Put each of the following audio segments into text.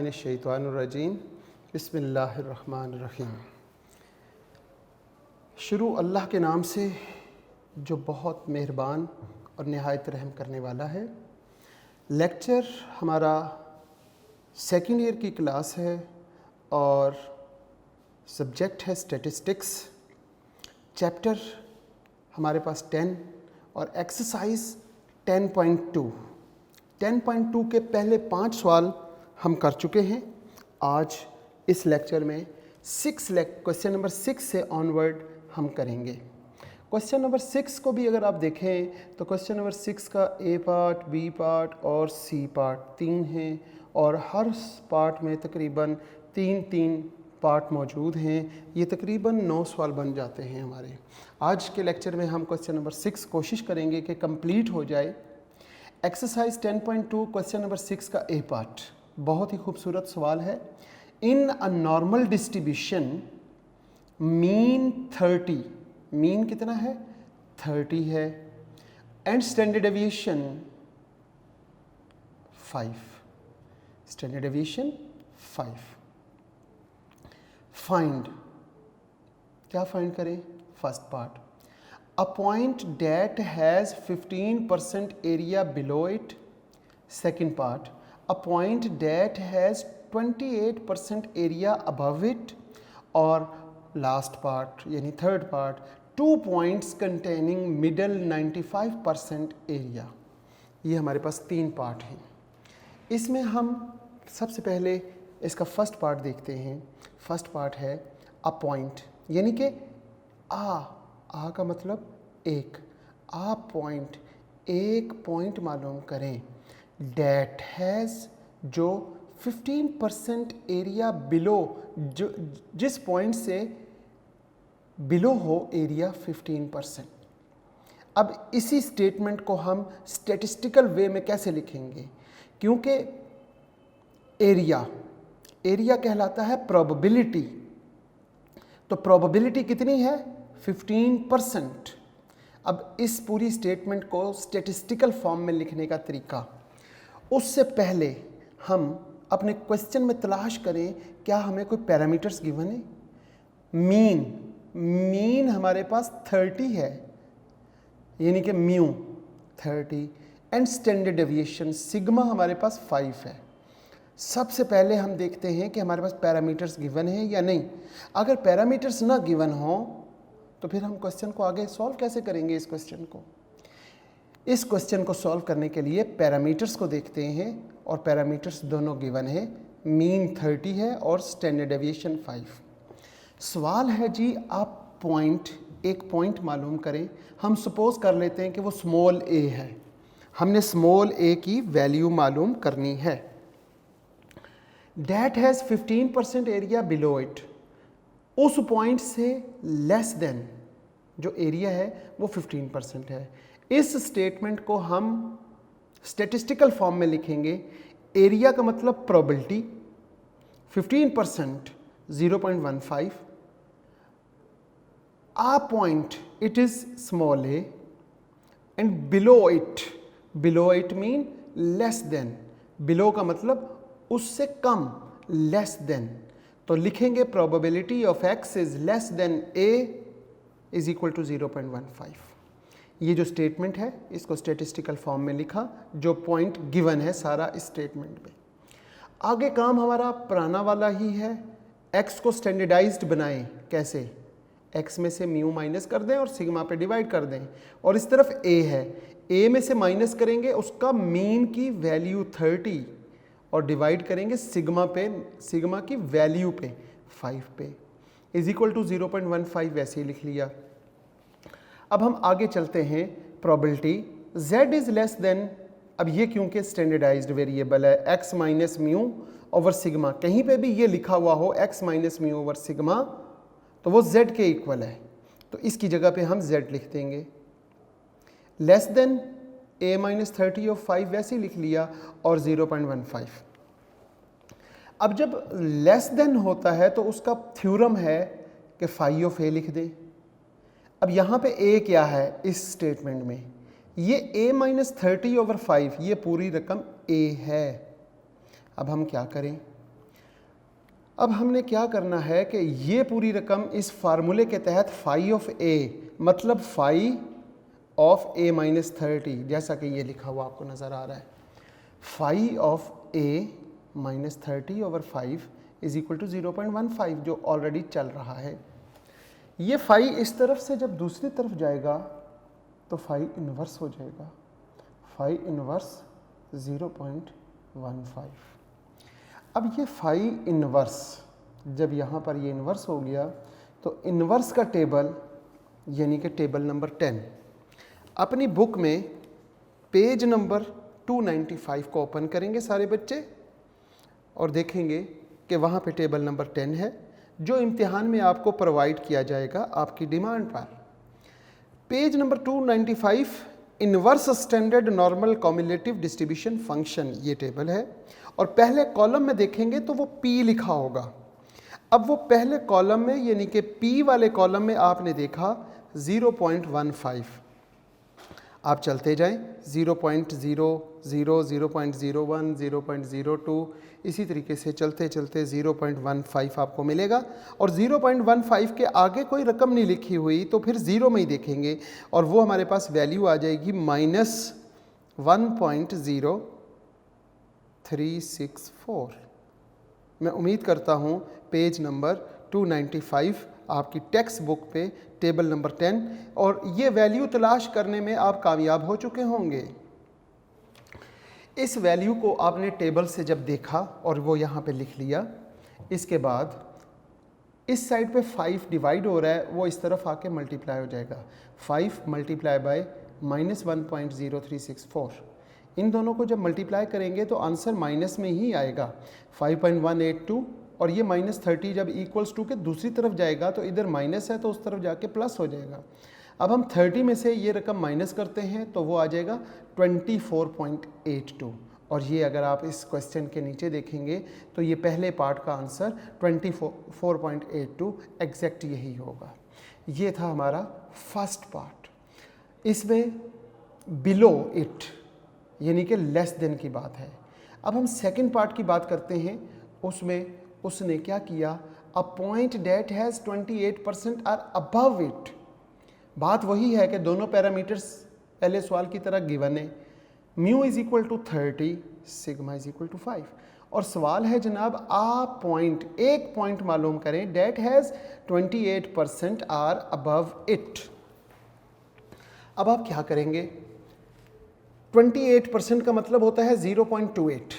मिनश्शैतानिर्रजीम बिस्मिल्लाहिर्रहमानिर्रहीम। शुरू अल्लाह के नाम से जो बहुत मेहरबान और नहायत रहम करने वाला है। लेक्चर हमारा सेकेंड ईयर की क्लास है और सब्जेक्ट है स्टैटिस्टिक्स। चैप्टर हमारे पास 10 और एक्सरसाइज 10.2 के पहले 5 सवाल हम कर चुके हैं। आज इस लेक्चर में क्वेश्चन नंबर 6 से ऑनवर्ड हम करेंगे। क्वेश्चन नंबर 6 को भी अगर आप देखें तो क्वेश्चन नंबर 6 का ए पार्ट, बी पार्ट और सी पार्ट 3 हैं और हर पार्ट में तकरीबन 3 पार्ट मौजूद हैं। ये तकरीबन 9 सवाल बन जाते हैं हमारे। आज के लेक्चर में हम क्वेश्चन नंबर 6 कोशिश करेंगे कि कंप्लीट हो जाए। एक्सरसाइज 10.2 क्वेश्चन नंबर 6 का ए पार्ट बहुत ही खूबसूरत सवाल है। In a normal distribution mean 30, mean कितना है 30 है, and standard deviation 5, standard deviation 5। Find, क्या फाइंड करें? First part, a point that has 15% area below it. Second part, a point that has 28% area above it. और last part यानी third part, 2 points containing middle 95% area. ये हमारे पास 3 part हैं। इसमें हम सबसे पहले इसका फर्स्ट पार्ट देखते हैं। फर्स्ट पार्ट है a point, यानी कि आ का मतलब एक, पॉइंट, एक पॉइंट मालूम करें डैट हैज़ जो 15% एरिया बिलो, जो जिस पॉइंट से बिलो हो एरिया 15%। अब इसी स्टेटमेंट को हम स्टैटिस्टिकल वे में कैसे लिखेंगे? क्योंकि एरिया कहलाता है प्रोबेबिलिटी, तो प्रोबेबिलिटी कितनी है 15%। अब इस पूरी स्टेटमेंट को स्टैटिस्टिकल फॉर्म में लिखने का तरीका, उससे पहले हम अपने क्वेश्चन में तलाश करें क्या हमें कोई पैरामीटर्स गिवन है। मीन हमारे पास 30 है, यानी कि mu 30, and standard deviation sigma हमारे पास 5 है। सबसे पहले हम देखते हैं कि हमारे पास पैरामीटर्स गिवन है या नहीं। अगर पैरामीटर्स ना गिवन हो तो फिर हम क्वेश्चन को आगे सॉल्व कैसे करेंगे? इस क्वेश्चन को सॉल्व करने के लिए पैरामीटर्स को देखते हैं और पैरामीटर्स दोनों गिवन है, मीन 30 है और स्टैंडर्ड डेविएशन 5। सवाल है जी आप एक पॉइंट मालूम करें। हम सपोज कर लेते हैं कि वो स्मॉल ए है, हमने स्मॉल ए की वैल्यू मालूम करनी है। That has 15% area below it, उस पॉइंट से लेस देन जो एरिया है वो 15% है। इस स्टेटमेंट को हम स्टैटिस्टिकल फॉर्म में लिखेंगे। एरिया का मतलब probability, 15% 0.15, a point it is small a, and below it mean less than, below का मतलब उससे कम, लेस देन, तो लिखेंगे probability of x is less than a is equal to 0.15। ये जो स्टेटमेंट है इसको स्टैटिस्टिकल फॉर्म में लिखा, जो पॉइंट गिवन है सारा इस स्टेटमेंट में। आगे काम हमारा पुराना वाला ही है, x को स्टैंडर्डाइज्ड बनाएं। कैसे? x में से म्यू माइनस कर दें और सिग्मा पे डिवाइड कर दें, और इस तरफ a है, a में से माइनस करेंगे उसका मीन की वैल्यू 30 और डिवाइड करेंगे सिग्मा की वैल्यू पे 5 पे, इज इक्वल टू 0.15, वैसे ही लिख लिया। अब हम आगे चलते हैं। Probability z is less then, अब ये क्योंकि स्टैंडर्डाइज्ड वेरिएबल है, x minus mu over sigma, कहीं पे भी ये लिखा हुआ हो x minus mu over sigma तो वो z के इक्वल है, तो इसकी जगह पे हम z लिख देंगे। लेस देन a माइनस 30 और 5 वैसे ही लिख लिया और 0.15। अब जब लेस देन होता है तो उसका थ्योरम है कि फाई ऑफ a लिख दें। अब यहाँ पे a क्या है इस स्टेटमेंट में? ये a माइनस 30 ओवर 5, ये पूरी रकम a है। अब हम क्या करें? अब हमने क्या करना है कि ये पूरी रकम इस फार्मूले के तहत फाई ऑफ ए मतलब फाई ऑफ ए माइनस 30, जैसा कि ये लिखा हुआ आपको नज़र आ रहा है, phi of a minus 30 over 5 is equal to 0.15 जो ऑलरेडी चल रहा है। ये फाई इस तरफ से जब दूसरी तरफ जाएगा तो फाई इन्वर्स हो जाएगा, फाई इन्वर्स 0.15। अब ये फाई इन्वर्स जब यहाँ पर ये इन्वर्स हो गया तो इन्वर्स का टेबल यानी कि टेबल नंबर 10 अपनी बुक में पेज नंबर 295 को ओपन करेंगे सारे बच्चे और देखेंगे कि वहाँ पे टेबल नंबर 10 है जो इम्तिहान में आपको प्रोवाइड किया जाएगा आपकी डिमांड पर। Page number 295 inverse standard normal cumulative distribution function ये टेबल है और पहले कॉलम में देखेंगे तो वो P लिखा होगा। अब वो पहले कॉलम में यानी कि P वाले कॉलम में आपने देखा 0.15, आप चलते जाएं 0.00, 0.01, 0.02 इसी तरीके से चलते चलते 0.15 आपको मिलेगा और 0.15 के आगे कोई रकम नहीं लिखी हुई तो फिर ज़ीरो में ही देखेंगे और वो हमारे पास वैल्यू आ जाएगी -1.0364। मैं उम्मीद करता हूँ पेज नंबर 295 आपकी टेक्स्ट बुक पे टेबल नंबर 10 और ये वैल्यू तलाश करने में आप कामयाब हो चुके होंगे। इस वैल्यू को आपने टेबल से जब देखा और वो यहाँ पे लिख लिया, इसके बाद इस साइड पे 5 डिवाइड हो रहा है वो इस तरफ आके मल्टीप्लाई हो जाएगा, 5 मल्टीप्लाई बाय -1.0364। इन दोनों को जब मल्टीप्लाई करेंगे तो आंसर माइनस में ही आएगा 5.182 और ये -30 जब इक्वल्स टू के दूसरी तरफ जाएगा तो इधर माइनस है तो उस तरफ जाके प्लस हो जाएगा। अब हम 30 में से ये रकम माइनस करते हैं तो वो आ जाएगा 24.82 और ये अगर आप इस क्वेश्चन के नीचे देखेंगे तो ये पहले पार्ट का आंसर 24.82 एग्जैक्ट यही होगा। ये था हमारा फर्स्ट पार्ट। इसमें बिलो इट यानी कि लेस देन की बात है। अब हम सेकंड पार्ट की बात करते हैं। उसमें उसने क्या किया, a point that has 28% or above it. बात वही है कि दोनों पैरामीटर्स पहले सवाल की तरह गिवन है, mu is equal to 30, sigma is equal to 5 और सवाल है जनाब आ पॉइंट, एक पॉइंट मालूम करें that has 28% or above it. अब आप क्या करेंगे, 28% का मतलब होता है 0.28।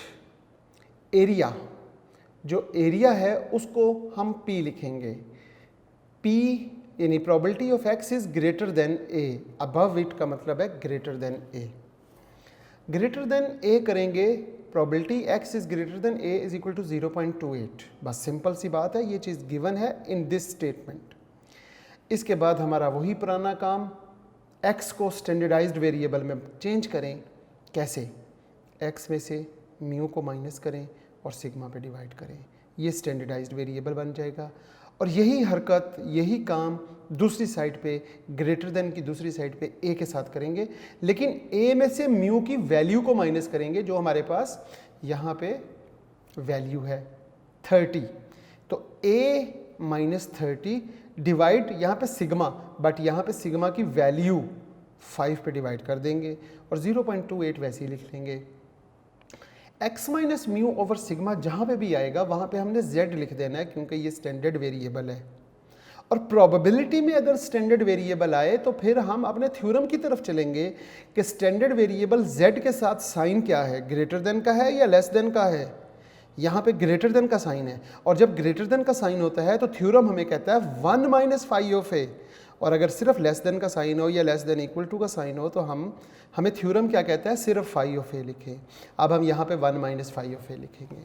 एरिया, जो एरिया है उसको हम P लिखेंगे, P यानी probability of x is greater than A, above it का मतलब है greater than A। Greater than A करेंगे, probability x is greater than A is equal to 0.28। बस सिंपल सी बात है, ये चीज़ गिवन है इन दिस स्टेटमेंट। इसके बाद हमारा वही पुराना काम, x को स्टैंडर्डाइज्ड वेरिएबल में चेंज करें। कैसे, x में से म्यू को माइनस करें और सिग्मा पे डिवाइड करें, ये स्टैंडर्डाइज्ड वेरिएबल बन जाएगा। और यही हरकत, यही काम दूसरी साइड पे ग्रेटर देन की दूसरी साइड पे a के साथ करेंगे, लेकिन a में से म्यू की वैल्यू को माइनस करेंगे जो हमारे पास यहाँ पे वैल्यू है 30। तो a माइनस 30 डिवाइड यहाँ पे सिग्मा, बट यहाँ पे सिग्मा की वैल्यू 5 पे डिवाइड कर देंगे और 0.28 वैसे ही लिख लेंगे। x minus mu over sigma जहाँ पे भी आएगा वहाँ पे हमने z लिख देना है क्योंकि ये स्टैंडर्ड वेरिएबल है। और प्रोबेबिलिटी में अगर स्टैंडर्ड वेरिएबल आए तो फिर हम अपने थ्योरम की तरफ चलेंगे कि स्टैंडर्ड वेरिएबल z के साथ साइन क्या है, ग्रेटर देन का है या लेस देन का है। यहाँ पे ग्रेटर देन का साइन है और जब ग्रेटर देन का साइन होता है तो थ्योरम हमें कहता है 1 माइनस फाई ऑफ ए, और अगर सिर्फ लेस देन का साइन हो या लेस देन इक्वल टू का साइन हो तो हमें थ्योरम क्या कहता है, सिर्फ फाई ऑफ ए लिखें। अब हम यहाँ पे 1 माइनस फाई ऑफ ए लिखेंगे,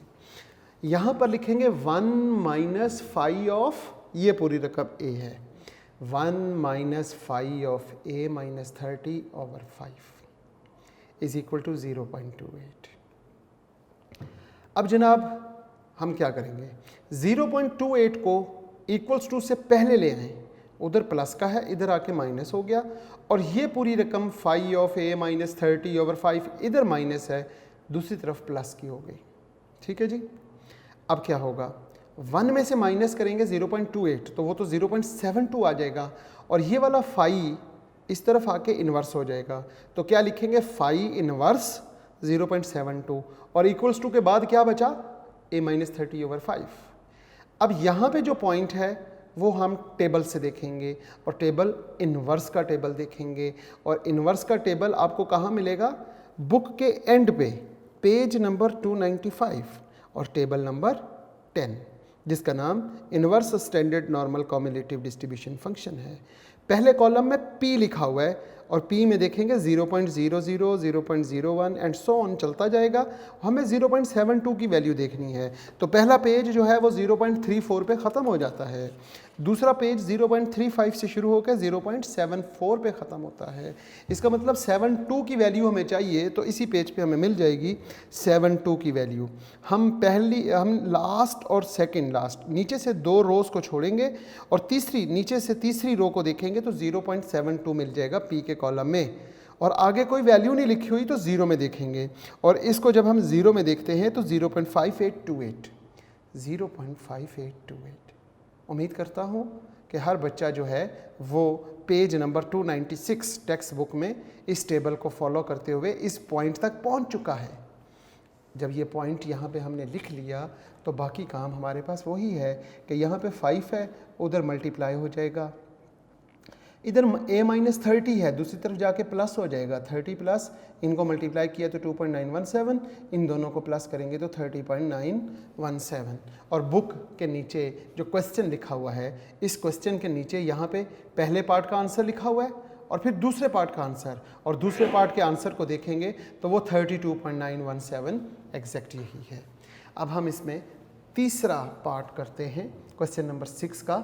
यहाँ पर लिखेंगे 1 माइनस फाई ऑफ, ये पूरी रकम ए है, 1 minus phi of a minus 30 over 5 is equal to 0.28। अब जनाब हम क्या करेंगे, 0.28 को इक्वल्स टू से पहले ले आएँ, उधर प्लस का है इधर आके माइनस हो गया और ये पूरी रकम phi of a minus 30 over 5 इधर माइनस है, दूसरी तरफ प्लस की हो गई। ठीक है जी। अब क्या होगा, 1 में से माइनस करेंगे 0.28 तो वो तो 0.72 आ जाएगा, और ये वाला फाई इस तरफ आके इन्वर्स हो जाएगा। तो क्या लिखेंगे, फाई इन्वर्स 0.72 और इक्वल्स टू के बाद क्या बचा, a-30/5। अब यहाँ पे जो पॉइंट है वो हम टेबल से देखेंगे, और टेबल इन्वर्स का टेबल देखेंगे, और इन्वर्स का टेबल आपको कहाँ मिलेगा, बुक के एंड पे, पेज नंबर 295 और टेबल नंबर 10, जिसका नाम inverse standard normal cumulative distribution function है। पहले कॉलम में p लिखा हुआ है, और p में देखेंगे 0.00, 0.01 एंड सो ऑन चलता जाएगा। हमें 0.72 की वैल्यू देखनी है, तो पहला पेज जो है वो 0.34 पे ख़त्म हो जाता है, दूसरा पेज 0.35 से शुरू होकर 0.74 पे ख़त्म होता है। इसका मतलब 72 की वैल्यू हमें चाहिए, तो इसी पेज पे हमें मिल जाएगी 72 की वैल्यू। हम लास्ट और सेकंड लास्ट नीचे से 2 रोज़ को छोड़ेंगे, और नीचे से तीसरी रो को देखेंगे तो 0.72 मिल जाएगा पी के कॉलम में, और आगे कोई वैल्यू नहीं लिखी हुई तो 0 में देखेंगे, और इसको जब हम 0 में देखते हैं तो 0.5828। उम्मीद करता हूँ कि हर बच्चा जो है वो पेज नंबर 296 टेक्स्ट बुक में इस टेबल को फॉलो करते हुए इस पॉइंट तक पहुँच चुका है। जब ये पॉइंट यहाँ पे हमने लिख लिया तो बाकी काम हमारे पास वही है कि यहाँ पे 5 है, उधर मल्टीप्लाई हो जाएगा, इधर a-30 है, दूसरी तरफ जाके प्लस हो जाएगा 30 प्लस, इनको मल्टीप्लाई किया तो 2.917, इन दोनों को प्लस करेंगे तो 30.917। और बुक के नीचे जो क्वेश्चन लिखा हुआ है, इस क्वेश्चन के नीचे यहाँ पे पहले पार्ट का आंसर लिखा हुआ है और फिर दूसरे पार्ट का आंसर, और दूसरे पार्ट के आंसर को देखेंगे तो वो 32.917 एग्जैक्ट यही है। अब हम इसमें तीसरा पार्ट करते हैं, क्वेश्चन नंबर 6 का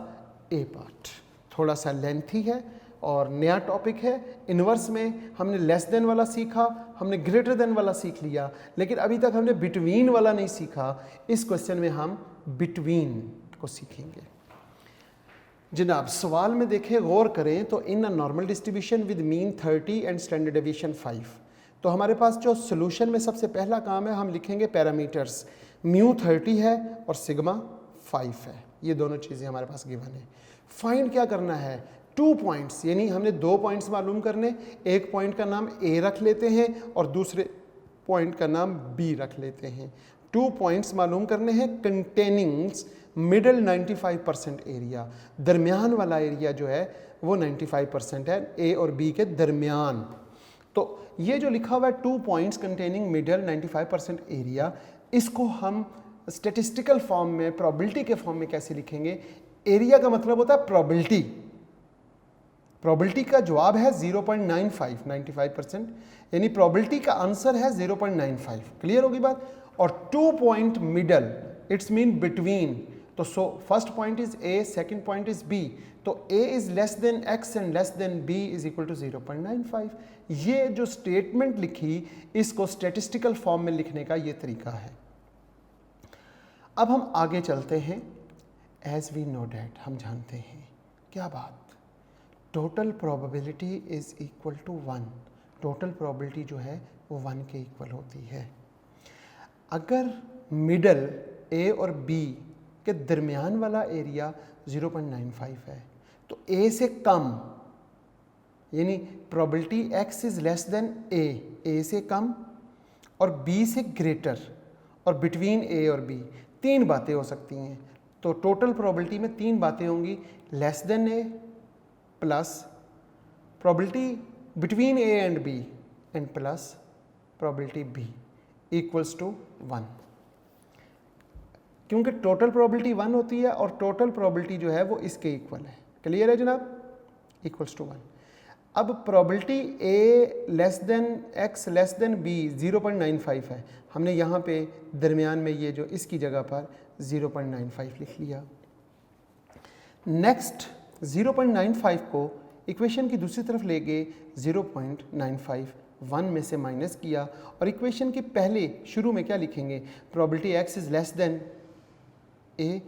ए पार्ट। थोड़ा सा लेंथी है और नया टॉपिक है। इन्वर्स में हमने लेस देन वाला सीखा, हमने ग्रेटर देन वाला सीख लिया, लेकिन अभी तक हमने बिटवीन वाला नहीं सीखा। इस क्वेश्चन में हम बिटवीन को सीखेंगे। जनाब सवाल में देखें, गौर करें तो in a normal distribution with mean 30 and standard deviation 5, तो हमारे पास जो सोल्यूशन में सबसे पहला काम है, हम लिखेंगे पैरामीटर्स, म्यू 30 है और सिग्मा 5 है। ये दोनों चीज़ें हमारे पास गिवन है। फाइंड क्या करना है, 2 पॉइंट्स, यानी हमने 2 पॉइंट्स मालूम करने, एक पॉइंट का नाम ए रख लेते हैं और दूसरे पॉइंट का नाम बी रख लेते हैं। 2 पॉइंट्स मालूम करने हैं कंटेनिंग्स मिडल 95% एरिया, दरमियान वाला एरिया जो है वो 95% है ए और बी के दरमियान। तो ये जो लिखा हुआ है 2 पॉइंट्स कंटेनिंग मिडल 95% एरिया, इसको हम स्टेटिस्टिकल फॉर्म में, प्रोबेबिलिटी के फॉर्म में कैसे लिखेंगे। एरिया का मतलब होता है प्रोबेबिलिटी, प्रोबेबिलिटी का जवाब है 0.95, 95%, यानी प्रोबेबिलिटी का आंसर है 0.95। क्लियर होगी बात। और 2 point middle, it's mean between, तो first point is A, second point is B, तो A is less than X and less than B is equal to 0.95। ये जो स्टेटमेंट लिखी, इसको स्टेटिस्टिकल फॉर्म में लिखने का ये तरीका है। अब हम आगे चलते हैं। एज वी नो डैट, हम जानते हैं क्या बात, total probability is equal to 1। Total probability जो है वो 1 के इक्वल होती है। अगर मिडल ए और बी के दरमियान वाला एरिया 0.95 है, तो ए से कम, यानी probability x is less than A से कम और बी से ग्रेटर और बिटवीन ए और बी, 3 बातें हो सकती हैं। तो टोटल प्रोबेबिलिटी में 3 बातें होंगी, less than a plus probability between a and b and plus probability b equals to 1। क्योंकि टोटल प्रोबेबिलिटी 1 होती है और टोटल प्रोबेबिलिटी जो है वो इसके इक्वल है। क्लियर है जनाब, इक्वल्स टू 1। अब probability a less than x less than b 0.95 है, हमने यहाँ पे दरमियान में ये जो इसकी जगह पर 0.95 लिख लिया। नेक्स्ट 0.95 को इक्वेशन की दूसरी तरफ ले गए, 0.95 1 में से माइनस किया, और इक्वेशन के पहले शुरू में क्या लिखेंगे, probability x is less than a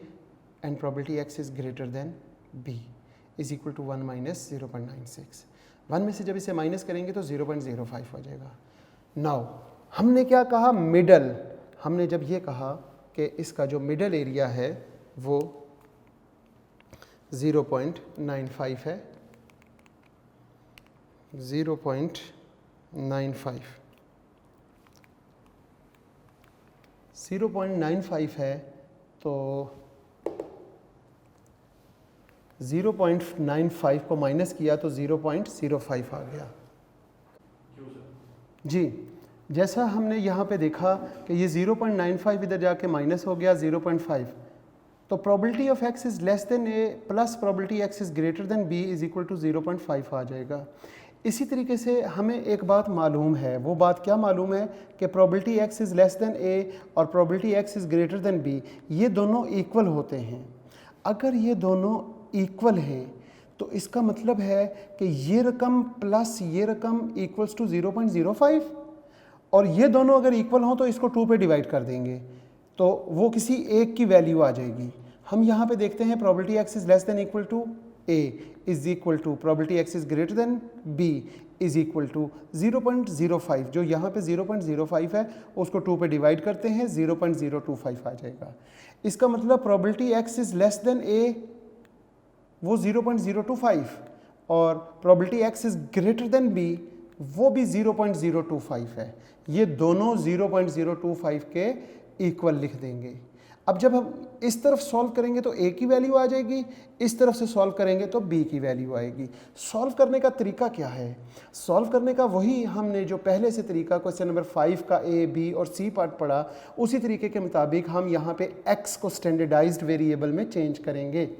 and probability x is greater than b is equal to 1 minus 0.96। 1 में से जब इसे माइनस करेंगे तो 0.05 हो जाएगा। नाउ हमने क्या कहा, मिडल, हमने जब ये कहा कि इसका जो मिडल एरिया है वो 0.95 है, 0.95 0.95 है, तो 0.95 को माइनस किया तो 0.05 आ गया। जी, जैसा हमने यहाँ पे देखा कि ये 0.95 इधर जाके माइनस हो गया 0.5, तो probability of x is less than a plus probability x is greater than b is equal to 0.5 आ जाएगा। इसी तरीके से हमें एक बात मालूम है, वो बात क्या मालूम है कि probability x is less than a और probability x is greater than b ये दोनों इक्वल होते हैं। अगर ये दोनों इक्वल हैं तो इसका मतलब है कि ये रकम प्लस ये रकम इक्वल्स टू 0.05, और ये दोनों अगर इक्वल हों तो इसको 2 पे डिवाइड कर देंगे तो वो किसी एक की वैल्यू आ जाएगी। हम यहाँ पे देखते हैं probability x is less than equal to a is equal to probability x is greater than b is equal to 0.05, जो यहाँ पे 0.05 है उसको 2 पे डिवाइड करते हैं 0.025 आ जाएगा। इसका मतलब probability x is less than a वो 0.025 और probability x is greater than b वो भी 0.025 है। ये दोनों 0.025 के इक्वल लिख देंगे। अब जब हम इस तरफ सॉल्व करेंगे तो a की वैल्यू आ जाएगी, इस तरफ से सॉल्व करेंगे तो b की वैल्यू आएगी। सॉल्व करने का तरीका क्या है? सॉल्व करने का वही हमने जो पहले से तरीका क्वेश्चन नंबर 5 का a, b और c पार्ट पढ़ा, उसी तरीके के मुताबिक हम यहाँ पे x को स्टैंडर्डाइज्ड वेरिएबल में चेंज करेंगे।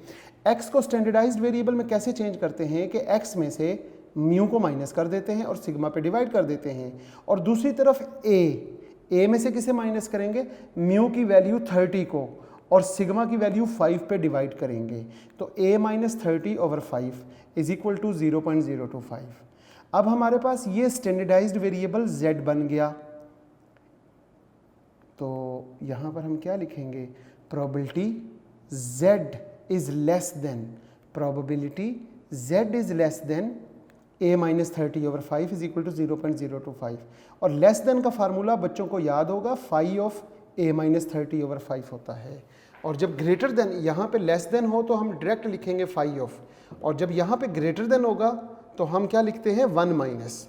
x को स्टैंडर्डाइज्ड वेरिएबल में कैसे चेंज करते हैं कि x में से म्यू को माइनस कर देते हैं और सिग्मा पे डिवाइड कर देते हैं, और दूसरी तरफ a में से किसे माइनस करेंगे? म्यू की वैल्यू 30 को और सिग्मा की वैल्यू 5 पे डिवाइड करेंगे, तो a minus 30/5 is equal to 0.025। अब हमारे पास ये स्टैंडर्डाइज्ड वेरिएबल z बन गया, तो यहाँ पर हम क्या लिखेंगे? Probability z is less than, probability z is less than a minus 30/5 is equal to 0.025, और लेस देन का फार्मूला बच्चों को याद होगा फाई ऑफ a माइनस 30/5 होता है, और जब ग्रेटर देन यहाँ पे लेस देन हो तो हम डायरेक्ट लिखेंगे फाई ऑफ, और जब यहाँ पे ग्रेटर देन होगा तो हम क्या लिखते हैं? 1 माइनस।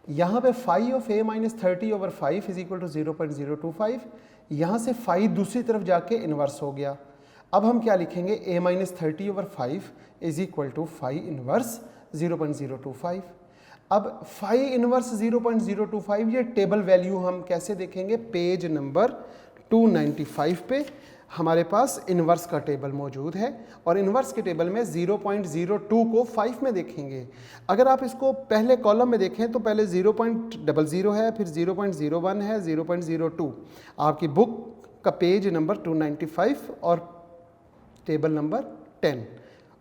यहाँ पे phi of a minus 30/5 is equal to 0.025, यहाँ से फाई दूसरी तरफ जाके इन्वर्स हो गया। अब हम क्या लिखेंगे? a minus 30/5 is equal to phi inverse 0.025। अब फाई इनवर्स 0.025 ये टेबल वैल्यू हम कैसे देखेंगे? पेज नंबर 295 पे हमारे पास इनवर्स का टेबल मौजूद है, और इनवर्स के टेबल में 0.02 को 5 में देखेंगे। अगर आप इसको पहले कॉलम में देखें तो पहले 0.00 है, फिर 0.01 है, 0.02। आपकी बुक का पेज नंबर 295 और टेबल नंबर 10,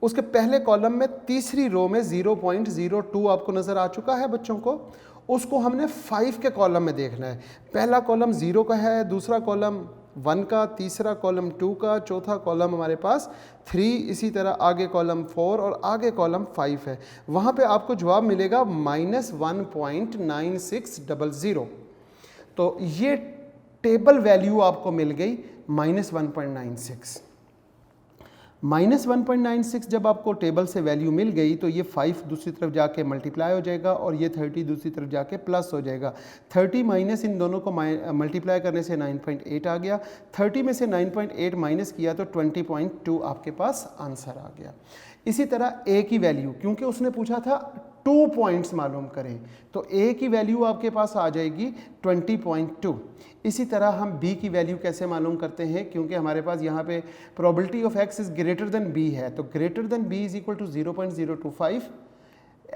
उसके पहले कॉलम में तीसरी रो में 0.02 आपको नज़र आ चुका है बच्चों को, उसको हमने 5 के कॉलम में देखना है। पहला कॉलम 0 का है, दूसरा कॉलम 1 का, तीसरा कॉलम 2 का, चौथा कॉलम हमारे पास 3, इसी तरह आगे कॉलम 4 और आगे कॉलम 5 है। वहाँ पे आपको जवाब मिलेगा -1.9600। तो ये टेबल वैल्यू आपको मिल गई -1.96। -1.96 जब आपको टेबल से वैल्यू मिल गई तो ये 5 दूसरी तरफ जाके मल्टीप्लाई हो जाएगा और ये 30 दूसरी तरफ जाके प्लस हो जाएगा। 30 माइनस इन दोनों को मल्टीप्लाई करने से 9.8 आ गया। 30 में से 9.8 माइनस किया तो 20.2 आपके पास आंसर आ गया। इसी तरह a की वैल्यू, क्योंकि उसने पूछा था 2 पॉइंट्स मालूम करें, तो a की वैल्यू आपके पास आ जाएगी 20.2। इसी तरह हम b की वैल्यू कैसे मालूम करते हैं? क्योंकि हमारे पास यहाँ पे probability of x is greater than b है, तो greater than b is equal to 0.025।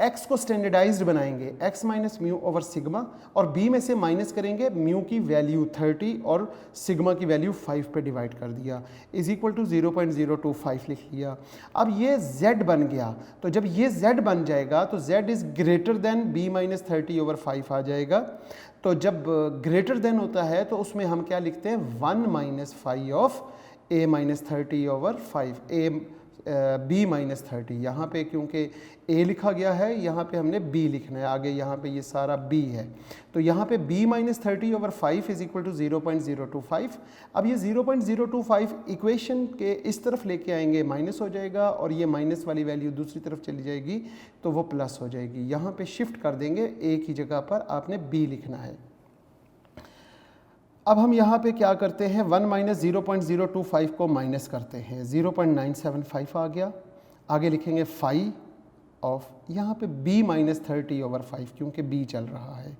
x को स्टैंडर्डाइज्ड बनाएंगे, x minus mu over sigma, और b में से माइनस करेंगे म्यू की वैल्यू 30 और सिग्मा की वैल्यू 5 पे डिवाइड कर दिया, इज इक्वल टू 0.025 लिख लिया। अब ये z बन गया, तो जब ये z बन जाएगा तो z is greater than b minus 30/5 आ जाएगा। तो जब ग्रेटर देन होता है तो उसमें हम क्या लिखते हैं? 1 minus phi of a minus 30/5, a b minus 30, यहाँ पे क्योंकि a लिखा गया है, यहाँ पे हमने b लिखना है, आगे यहाँ पे ये सारा b है, तो यहाँ पे b minus 30 over 5 is equal to 0.025। अब ये 0.025 इक्वेशन के इस तरफ लेके आएंगे, माइनस हो जाएगा, और ये माइनस वाली वैल्यू दूसरी तरफ चली जाएगी तो वो प्लस हो जाएगी। यहाँ पे शिफ्ट कर देंगे, a की जगह पर आपने b लिखना है। अब हम यहाँ पे क्या करते हैं, 1 माइनस 0.025 को माइनस करते हैं, 0.975 आ गया। आगे लिखेंगे 5 ऑफ, यहाँ पे b माइनस 30 ओवर 5 क्योंकि b चल रहा है,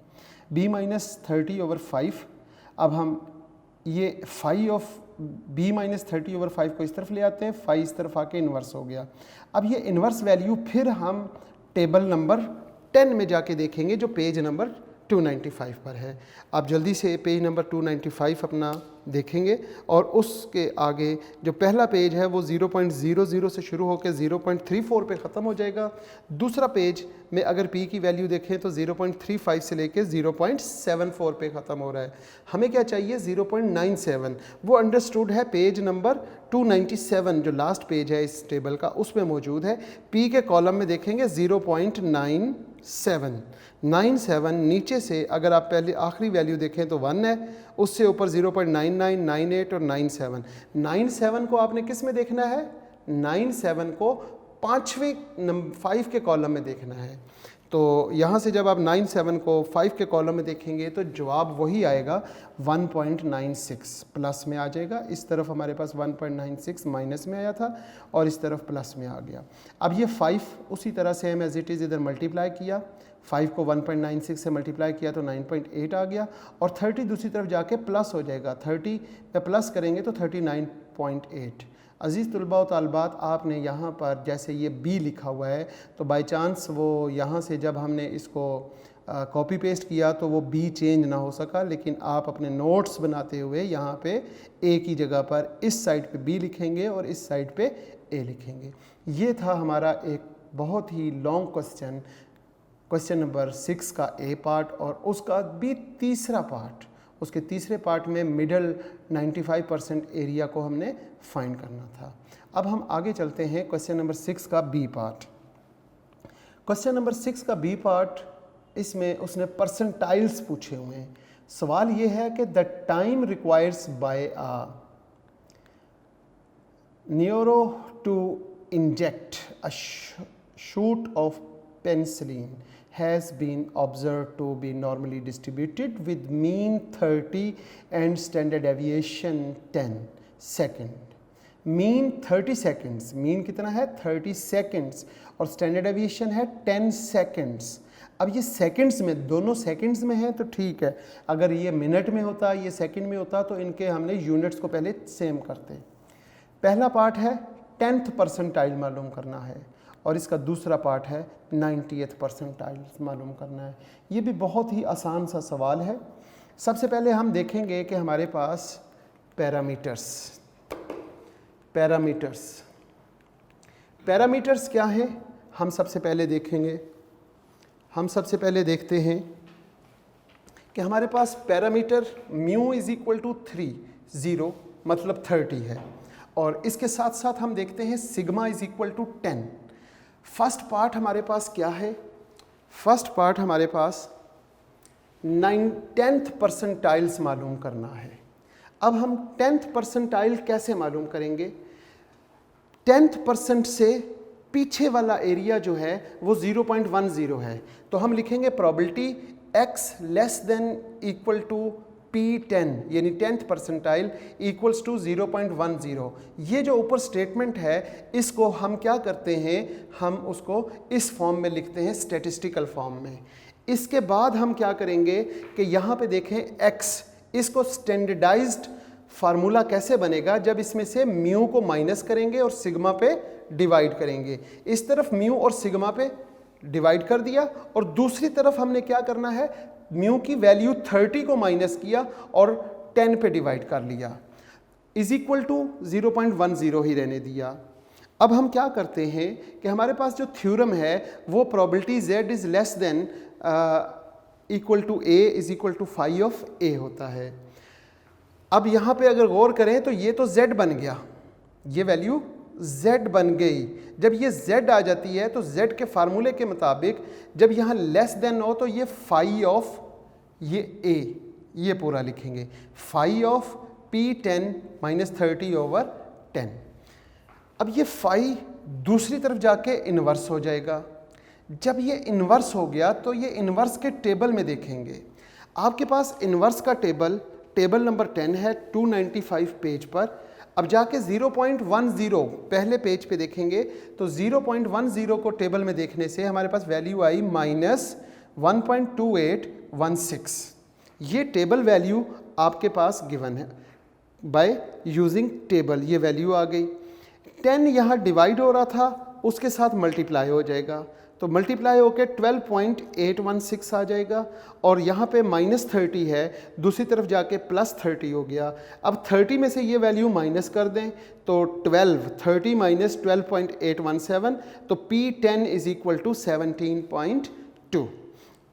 b माइनस 30 ओवर 5। अब हम ये 5 ऑफ b माइनस 30 ओवर 5 को इस तरफ ले आते हैं, 5 इस तरफ आके इन्वर्स हो गया। अब ये इन्वर्स वैल्यू फिर हम टेबल नंबर 10 में जाके देखेंगे जो पेज नंबर 295 पर है। आप जल्दी से पेज नंबर 295 अपना देखेंगे, और उसके आगे जो पहला पेज है वो 0.00 से शुरू होकर 0.34 पे ख़त्म हो जाएगा। दूसरा पेज में अगर p की वैल्यू देखें तो 0.35 से लेकर 0.74 पे ख़त्म हो रहा है। हमें क्या चाहिए, 0.97, वो अंडरस्टूड है पेज नंबर 297 जो लास्ट पेज है इस टेबल का, उसमें मौजूद है। p के कॉलम में देखेंगे 0.97, नीचे से अगर आप पहले आखिरी वैल्यू देखें तो 1 है, उससे ऊपर 0.99, 98 और 97। 97 को आपने किस में देखना है, 97 को 5 के कॉलम में देखना है। तो यहाँ से जब आप 97 को 5 के कॉलम में देखेंगे तो जवाब वही आएगा 1.96, प्लस में आ जाएगा। इस तरफ हमारे पास 1.96 माइनस में आया था और इस तरफ प्लस में आ गया। अब ये 5 उसी तरह से सेम एज इट इज़ इधर मल्टीप्लाई किया, 5 को 1.96 से मल्टीप्लाई किया तो 9.8 आ गया, और 30 दूसरी तरफ जाके प्लस हो जाएगा, 30 पे प्लस करेंगे तो 39.8। अज़ीज़ तुलबा व तालबात, आपने यहाँ पर जैसे ये b लिखा हुआ है तो बाय चांस वो यहाँ से जब हमने इसको कॉपी पेस्ट किया तो वो b चेंज ना हो सका, लेकिन आप अपने नोट्स बनाते हुए यहाँ पे a की जगह पर इस साइड पे b लिखेंगे और इस साइड पे a लिखेंगे। ये था हमारा एक बहुत ही लॉन्ग क्वेश्चन नंबर 6 का a पार्ट, और उसका भी तीसरा पार्ट, उसके तीसरे पार्ट में मिडल 95% एरिया को हमने फाइंड करना था। अब हम आगे चलते हैं क्वेश्चन नंबर 6 का बी पार्ट। क्वेश्चन नंबर 6 का बी पार्ट, इसमें उसने परसेंटाइल्स पूछे हुए हैं। सवाल ये है कि the time requires by a nurse to inject a shoot of penicillin has been observed to be normally distributed with mean 30 and standard deviation 10 second. Mean 30 seconds, mean कितना है 30 सेकेंड्स, और स्टैंडर्ड डेविएशन है 10 seconds. अब ये seconds में, दोनों seconds में है तो ठीक है, अगर ये मिनट में होता, ये सेकेंड में होता तो इनके हमने यूनिट्स को पहले सेम करते। पहला पार्ट है 10th परसेंटाइल मालूम करना है, और इसका दूसरा पार्ट है 90th परसेंटाइल मालूम करना है। ये भी बहुत ही आसान सा सवाल है। सबसे पहले हम देखेंगे कि हमारे पास पैरामीटर्स क्या हैं, हम सबसे पहले देखेंगे। हम सबसे पहले देखते हैं कि हमारे पास parameter mu is equal to 3, 0 मतलब 30 है, और इसके साथ साथ हम देखते हैं sigma is equal to 10। First part हमारे पास क्या है, फर्स्ट पार्ट हमारे पास 10th परसेंटाइल्स मालूम करना है। अब हम 10th परसेंटाइल कैसे मालूम करेंगे, 10th परसेंट से पीछे वाला एरिया जो है वो 0.10 है, तो हम लिखेंगे probability x less than equal to P10 यानी 10th परसेंटाइल इक्वल्स टू 0.10। ये जो ऊपर स्टेटमेंट है इसको हम क्या करते हैं, हम उसको इस फॉर्म में लिखते हैं, स्टैटिस्टिकल फॉर्म में। इसके बाद हम क्या करेंगे कि यहाँ पे देखें x, इसको स्टैंडर्डाइज्ड फार्मूला कैसे बनेगा, जब इसमें से म्यू को माइनस करेंगे और सिग्मा पे डिवाइड करेंगे। इस तरफ म्यू और सिग्मा पे डिवाइड कर दिया, और दूसरी तरफ हमने क्या करना है, म्यू की वैल्यू 30 को माइनस किया और 10 पे डिवाइड कर लिया, इज इक्वल टू 0.10 ही रहने दिया। अब हम क्या करते हैं कि हमारे पास जो थ्योरम है वो probability z is less than equal to a is equal to phi of a होता है। अब यहाँ पे अगर गौर करें तो ये तो z बन गया, ये वैल्यू z बन गई। जब ये z आ जाती है तो z के फार्मूले के मुताबिक जब यहाँ लेस देन हो तो ये फाई ऑफ ये a, ये पूरा लिखेंगे, phi of P10 minus 30 over 10। अब ये फाई दूसरी तरफ जाके इन्वर्स हो जाएगा। जब ये इन्वर्स हो गया तो ये इन्वर्स के टेबल में देखेंगे। आपके पास इन्वर्स का टेबल नंबर 10 है 295 पेज पर। अब जाके 0.10 पहले पेज पे देखेंगे तो 0.10 को टेबल में देखने से हमारे पास वैल्यू आई माइनस 1.2816। ये टेबल वैल्यू आपके पास गिवन है बाय यूजिंग टेबल, ये वैल्यू आ गई। 10 यहाँ डिवाइड हो रहा था, उसके साथ मल्टीप्लाई हो जाएगा, तो मल्टीप्लाई होकर 12.816 आ जाएगा। और यहाँ पे माइनस 30 है, दूसरी तरफ जाके प्लस 30 हो गया। अब 30 में से ये वैल्यू माइनस कर दें तो 30 माइनस 12.817, तो P10 इज इक्वल टू 17.2।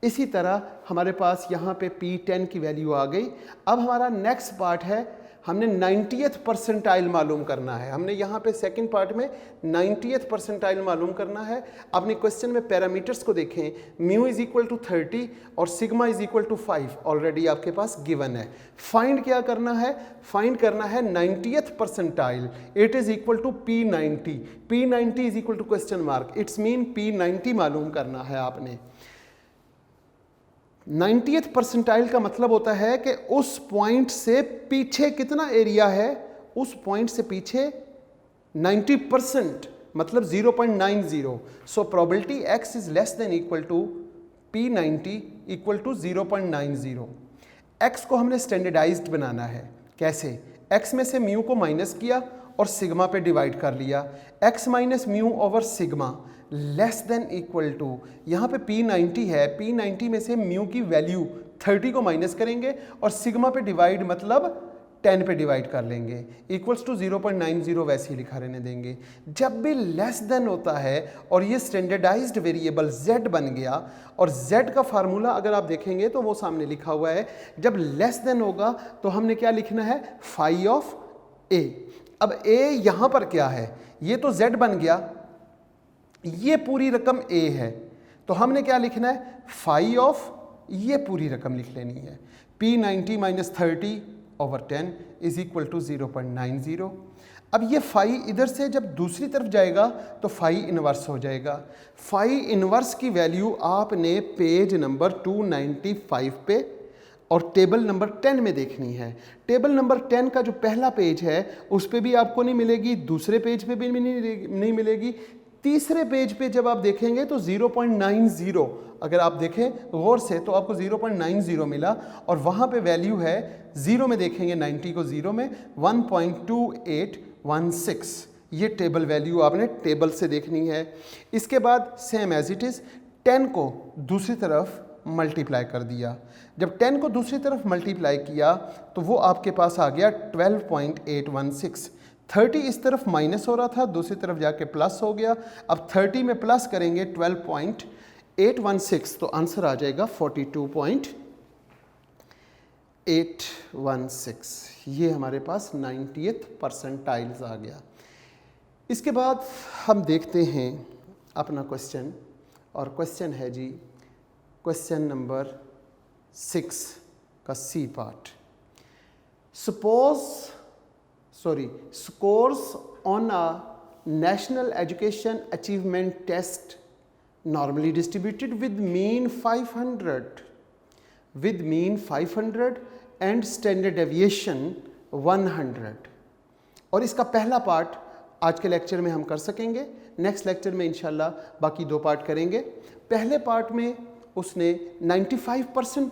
इसी तरह हमारे पास यहाँ पे P10 की वैल्यू आ गई। अब हमारा नेक्स्ट पार्ट है, हमने 90th परसेंटाइल मालूम करना है। हमने यहाँ पे सेकंड पार्ट में 90th परसेंटाइल मालूम करना है। अपने क्वेश्चन में पैरामीटर्स को देखें, म्यू इज इक्वल टू 30 और sigma is equal to 5 already आपके पास गिवन है। फाइंड क्या करना है? फाइंड करना है 90th percentile, it is equal to P90। P90 is equal to question mark, it's mean P90 मालूम करना है आपने। 90th परसेंटाइल का मतलब होता है कि उस पॉइंट से पीछे कितना एरिया है, उस पॉइंट से पीछे 90%, मतलब 0.90। So probability x is less than equal to P90 equal to 0.90। x को हमने स्टैंडर्डाइज्ड बनाना है। कैसे? x में से म्यू को माइनस किया और सिग्मा पे डिवाइड कर लिया। x minus mu over sigma less than equal to, यहाँ पे P90 है, P90 में से म्यू की वैल्यू 30 को माइनस करेंगे और सिग्मा पे डिवाइड मतलब 10 पे डिवाइड कर लेंगे, इक्वल्स टू 0.90 वैसे ही लिखा रहने देंगे। जब भी लेस देन होता है और ये स्टैंडर्डाइज्ड वेरिएबल z बन गया, और z का फार्मूला अगर आप देखेंगे तो वो सामने लिखा हुआ है। जब लेस देन होगा तो हमने क्या लिखना है? Phi of a। अब a यहाँ पर क्या है? ये तो z बन गया, ये पूरी रकम a है, तो हमने क्या लिखना है? फाई ऑफ ये पूरी रकम लिख लेनी है। P90 minus 30 over 10 is equal to 0.90। अब ये फाई इधर से जब दूसरी तरफ जाएगा तो फाई इनवर्स हो जाएगा। फाई इनवर्स की वैल्यू आपने पेज नंबर 295 पे और टेबल नंबर 10 में देखनी है। टेबल नंबर 10 का जो पहला पेज है उस पे भी आपको नहीं मिलेगी, दूसरे पेज पे भी नहीं मिलेगी, तीसरे पेज पे जब आप देखेंगे तो 0.90, अगर आप देखें गौर से तो आपको 0.90 मिला, और वहाँ पे वैल्यू है, ज़ीरो में देखेंगे 90 को ज़ीरो में 1.2816। ये टेबल वैल्यू आपने टेबल से देखनी है। इसके बाद सेम एज इट इज़ 10 को दूसरी तरफ मल्टीप्लाई कर दिया। जब 10 को दूसरी तरफ मल्टीप्लाई किया तो वो आपके पास आ गया 12.816। 30 इस तरफ माइनस हो रहा था, दूसरी तरफ जाके प्लस हो गया। अब 30 में प्लस करेंगे 12.816, तो आंसर आ जाएगा 42.816। ये हमारे पास 90th परसेंटाइल्स आ गया। इसके बाद हम देखते हैं अपना क्वेश्चन, और क्वेश्चन है जी क्वेश्चन नंबर 6 का C part. Scores on a national education achievement test normally distributed with mean 500 and standard deviation 100। और इसका पहला पार्ट आज के लेक्चर में हम कर सकेंगे, नेक्स्ट लेक्चर में इंशाल्लाह बाकी दो पार्ट करेंगे। पहले पार्ट में उसने 95%,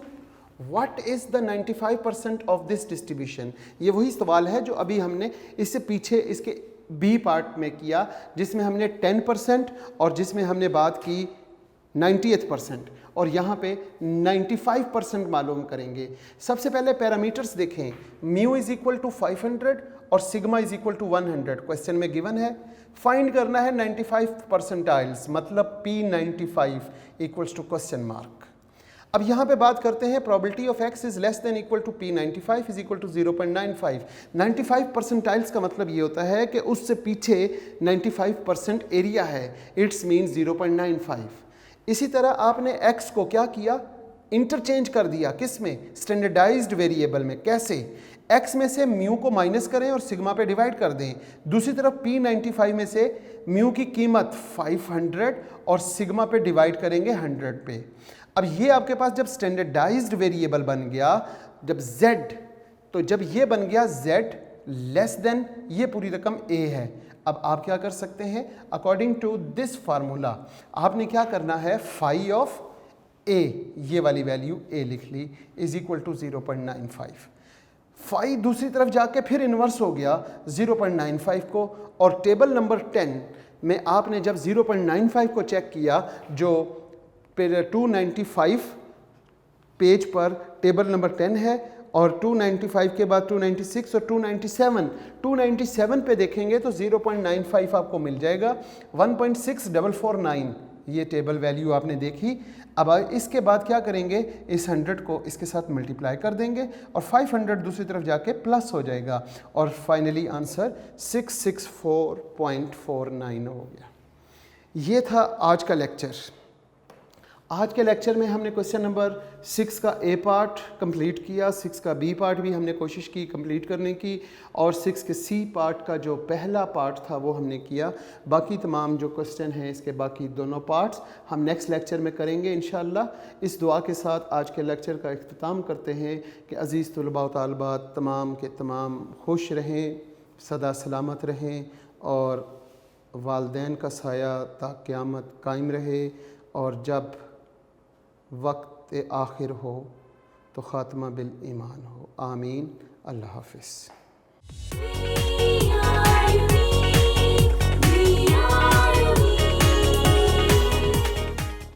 What is the 95% of this distribution, ये वही सवाल है जो अभी हमने इससे पीछे इसके बी पार्ट में किया, जिसमें हमने 10% और जिसमें हमने बात की 90th%, और यहाँ पे 95% मालूम करेंगे। सबसे पहले पैरामीटर्स देखें, म्यू इज इक्वल टू 500 और sigma is equal to 100 question में गिवन है। फाइंड करना है 95 परसेंटाइल्स, मतलब P95 equals to question mark. अब यहाँ पे बात करते हैं probability of x is less than equal to p95 is equal to 0.95। 95 percentiles का मतलब ये होता है कि उससे पीछे 95% एरिया है, इट्स मीन 0.95। इसी तरह आपने x को क्या किया, इंटरचेंज कर दिया, किस में, स्टैंडर्डाइज्ड वेरिएबल में। कैसे, x में से म्यू को माइनस करें और सिग्मा पे डिवाइड कर दें। दूसरी तरफ p95 में से म्यू की कीमत 500 और सिग्मा पे डिवाइड करेंगे 100 पे। अब ये आपके पास जब स्टैंडर्डाइज्ड वेरिएबल बन गया, जब z, तो जब ये बन गया z लेस देन ये पूरी रकम a है। अब आप क्या कर सकते हैं, अकॉर्डिंग टू दिस फार्मूला आपने क्या करना है, फाई ऑफ a, ये वाली वैल्यू a लिख ली, इज इक्वल टू 0.95। फाई दूसरी तरफ जाके फिर इन्वर्स हो गया 0.95 को, और टेबल नंबर 10 में आपने जब 0.95 को चेक किया, जो 295 पेज पर टेबल नंबर 10 है, और 295 के बाद 296 और 297 पे देखेंगे तो 0.95 आपको मिल जाएगा, 1.6449 ये टेबल वैल्यू आपने देखी। अब इसके बाद क्या करेंगे, इस 100 को इसके साथ मल्टीप्लाई कर देंगे और 500 दूसरी तरफ जाके प्लस हो जाएगा, और फाइनली आंसर 664.49 हो गया। ये था आज का लेक्चर। आज के लेक्चर में हमने क्वेश्चन नंबर 6 का ए पार्ट कंप्लीट किया, 6 का बी पार्ट भी हमने कोशिश की कंप्लीट करने की, और 6 के सी पार्ट का जो पहला पार्ट था वो हमने किया। बाकी तमाम जो क्वेश्चन हैं इसके बाकी दोनों पार्ट्स हम नेक्स्ट लेक्चर में करेंगे इंशाअल्लाह। इस दुआ के साथ आज के लेक्चर का इख्तिताम करते हैं कि अज़ीज़ तलबा व तालिबात तमाम के तमाम खुश रहें, सदा सलामत रहें, और वालिदैन का साया ता क़यामत कायम रहे, और जब वक्त आखिर हो तो ख़ात्मा बिल ईमान हो। आमीन। अल्लाह हाफ़िज़।